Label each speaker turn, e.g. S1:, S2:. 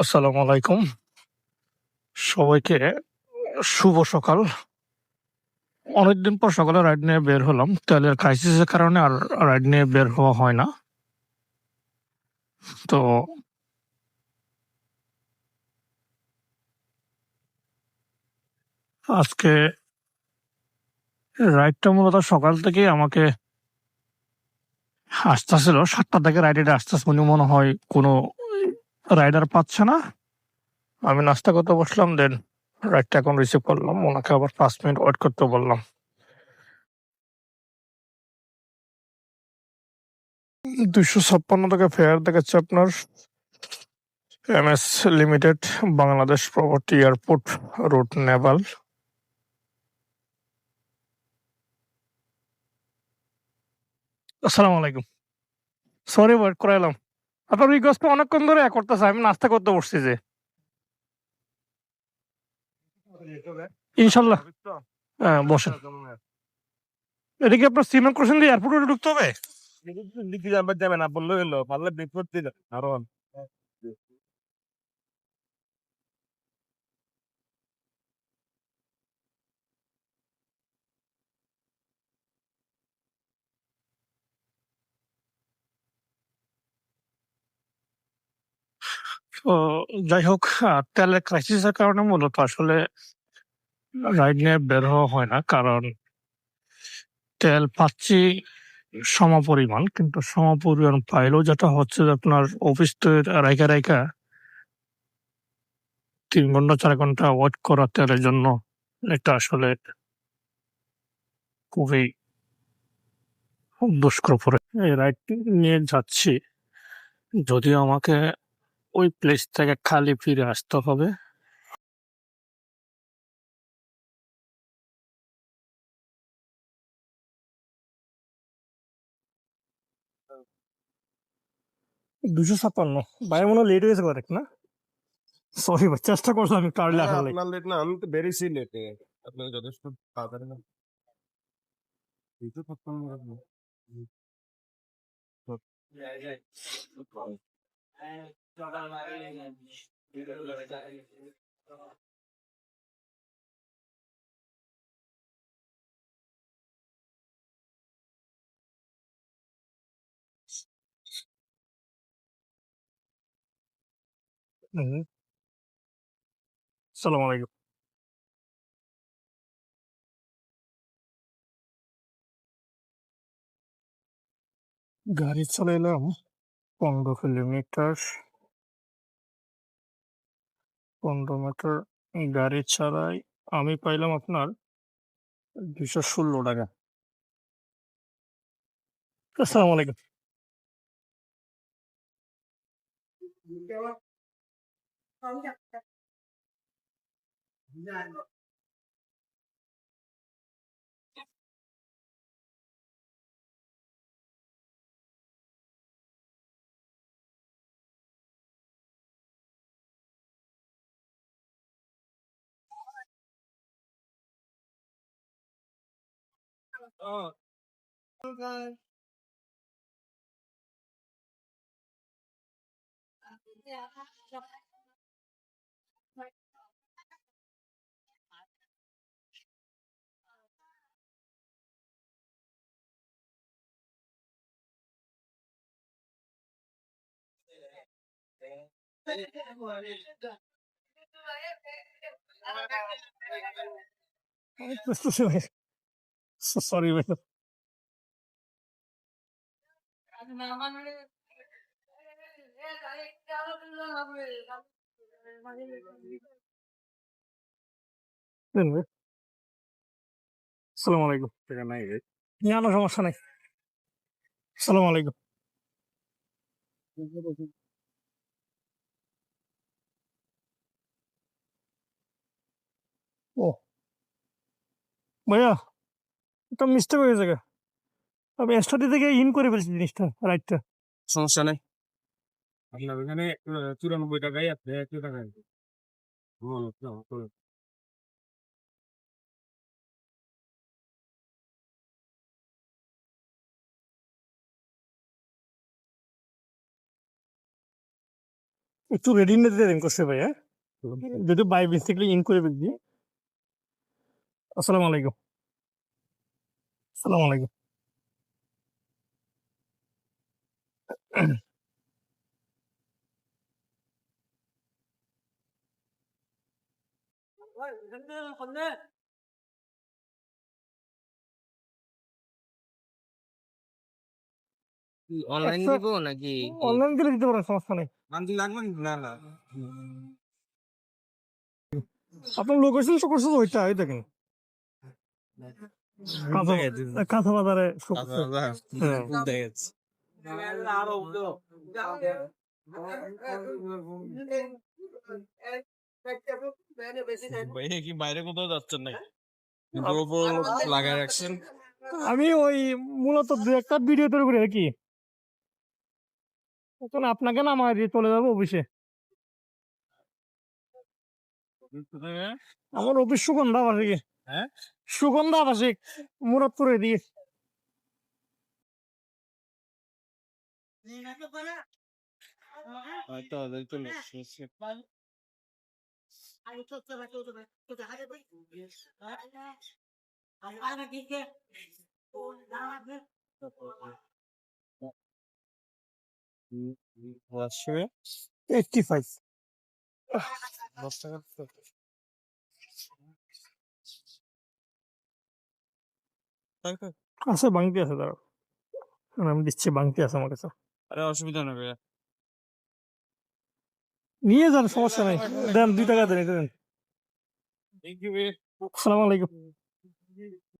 S1: আসসালামু আলাইকুম। সবাইকে শুভ সকাল। অনেকদিন পর সকালে রাইড নিয়ে বের হলাম। তেলের ক্রাইসিসের কারণে আর রাইড নিয়ে বের হওয়া হয় না। তো আজকে রাইডটা মূলত সকাল থেকেই আমাকে আসতেছিল। ৭টা থেকে রাইডে আসতেছে উনি মনে হয় কোনো রাইডার পাচ্ছে না। আমি নাস্তা করতে বসলাম, দেন রাইডটা এখন রিসিভ করলাম। ওনাকে আবার ৫ মিনিট ওয়েট করতে বললাম। ২৫৬ টাকা ফেয়ার দেখাচ্ছে আপনার। MS limited, Bangladesh property airport road, naval. আসসালামু আলাইকুম। সরি ওয়েট করাইলাম। আপনার রিকোয়েস্ট অনেকক্ষণ ধরে করতেছে। আমি নাস্তা করতে বসছি যে। ইনশাল্লাহ। হ্যাঁ, বসেন। এটা কি আপনার সিমেন্ট ক্রসিং দিয়ে এয়ারপোর্টে ঢুকতে হবে? যাবে না বললো এলো পারলে বিপদ দিল আরো। তো যাই হোক, তেলের ক্রাইসিসের কারণে মূলত আসলে রাইড নিয়ে বের হওয়া হয় না। কারণ তেল পাচ্ছি সমপরিমাণ, কিন্তু সমপরিমাণ পাইলেও যেটা হচ্ছে যে আপনার অফিস তো রাইকা রাইকা ৩ ঘন্টা ৪ ঘন্টা ওয়েট করা তেলের জন্য, এটা আসলে খুবই দুষ্কর পড়ে। এই রাইডটি নিয়ে যাচ্ছি, যদিও আমাকে ওই প্লেস থেকে খালি ফিরে আসতে হবে। দুশো ছাপ্পান্ন ভাই, মনে লেট হয়েছে কয়েক না। সরি ভাই, চেষ্টা করলাম একটু আর্লি আসার লাগে।
S2: আপনার লেট না, আমি তো বেরিয়েছি লেটে। আপনি যথেষ্ট তাড়াতাড়ি না। এই তো থাকতাম না।
S1: হুম, সালাম আলাইকুম। গাড়ি চালাইলাম ১৫ কিলোমিটার। ১৫ মিটার গাড়ি চালাই, আমি পাইলাম আপনার ২১৬ টাকা। আসসালামু আলাইকুম। সরি ভাই। দেন ভাই। আসসালামু আলাইকুম।
S2: টাকা নাই রে।
S1: না না, সমস্যা নাই। আসসালামু আলাইকুম। ও ভাইয়া, এটা মিস্টেক হয়ে গেছে গা। আমি স্টাডি থেকে ইন করে ফেলছি জিনিসটা, রাইটটা।
S2: সমস্যা নাই। আপনার ওখানে ৯৪ টাকাই আছে, ১ টাকা আছে।
S1: একটু রেডি নিতে দেন করছে ভাই, হ্যাঁ যদি বাই মিস্টেকলি ইন করে দিই। আসসালামু আলাইকুম। আসসালামু আলাইকুম।
S3: অনলাইন
S1: আচ্ছা,
S3: দিব নাকি
S1: অনলাইন দিলে দিতে পারেন, সমস্যা নেই।
S2: মান্থলি লাগবে না না
S1: আপনার লোকেশন শো করছে তো ওইটা, ওই দেখেন কাঁচা বাজারে শো করছে। হ্যাঁ
S2: ভাইয়া কি বাইরে কোথাও যাচ্ছেন নাকি? গোবর লাগায় রাখছেন।
S1: আমি ওই মূলত দু একটা ভিডিও তৈরি করি আর কি, এখন আপনাকে না আমার দিয়ে চলে যাবো অফিসে। আমার অফিস সুগন্ধা আবাসিকে।
S2: হ্যাঁ?
S1: সুগন্ধা আবাসিক, মুরাদপুরে দিয়ে।
S2: হয়তো ওদের তো শুনছি। রাজশাহী
S1: 85
S2: 10 টাকা তো। তাই তো?
S1: আছে, বাংতি আছে, দাঁড়াও আমি দিচ্ছি, বাংতি আছে আমার কাছে।
S2: আরে অসুবিধা নেই ভাইয়া।
S1: নিয়ে যান, সমস্যা নাই, দেন 2 টাকা দেন, এটা দেন।
S2: থ্যাংক ইউ ভাইয়া।
S1: আসসালামু আলাইকুম।